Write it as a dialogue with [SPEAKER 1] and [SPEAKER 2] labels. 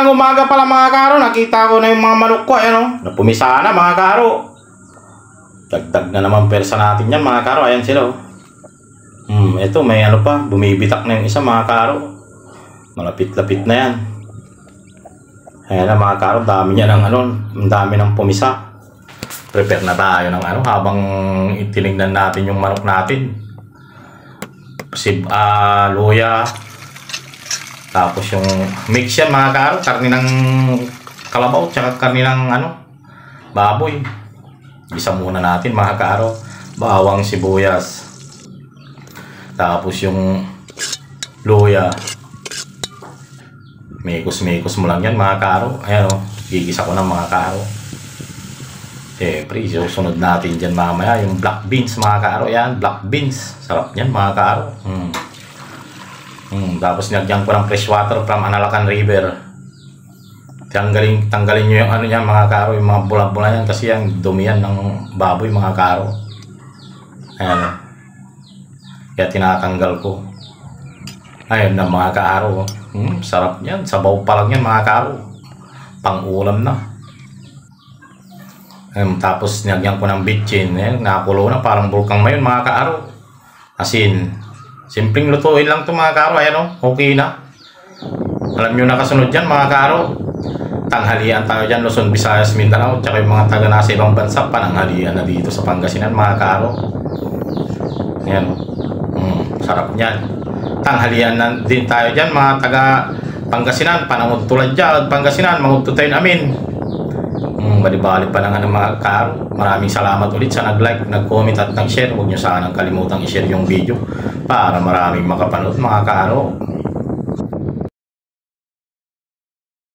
[SPEAKER 1] umaga pala mga karo, nakita ko na yung mga manok ko, ayan o. Napumisa na mga karo. Dagdag na naman persa natin yan mga karo, ayan sila o. Ito may ano pa, bumibitak na yung isa mga karo. Malapit-lapit na yan. Ayan na mga karo, dami niya ng ano, dami ng pumisa. Prepare na tayo ng ano, habang itinignan natin yung manok natin. Luya. Tapos yung mix yan mga karo, karni ng kalabaw, tsaka karni ng ano, baboy. Isa muna natin mga karo, bawang sibuyas. Tapos yung luya. Mikos-mikos mo lang yan mga karo. Ayan o, gigisa ko ng mga karo. Siyempre, susunod natin dyan mamaya yung black beans mga karo. Yan, black beans. Sarap yan mga karo. Tapos nilagyan ko ng fresh water from Analacan River. Tanggalin nyo yung ano yan mga karo, yung mga bula-bula yan kasi yung dumi yan ng baboy mga karo. Ayan o. Kaya tinatanggal ko. Ayun na mga karo. Sarap yan. Sabaw pa lang yan mga karo. Pang-ulam na. Tapos nilagyan ko ng bitchin. Nakulo na parang bulkang mayon mga karo. Asin. Simpleng lutuin lang ito mga karo. Ayan o. Okay na. Alam nyo na kasunod dyan mga karo. Tanghalian tayo dyan. Luzon, Visayas, Mindanao. Tsaka yung mga taga nasa ibang bansa. Pananghalian na dito sa Pangasinan mga karo. Ayan o. Sarap niyan. Tanghalian na din tayo dyan mga taga Pangasinan, panangod tulad dyan Pangasinan, mangod tayo namin. Bali-bali pa lang ng mga karo. Maraming salamat ulit sa nag-like, nag-comment at nag-share. Huwag nyo sanang kalimutang i-share yung video para maraming makapanood mga karo.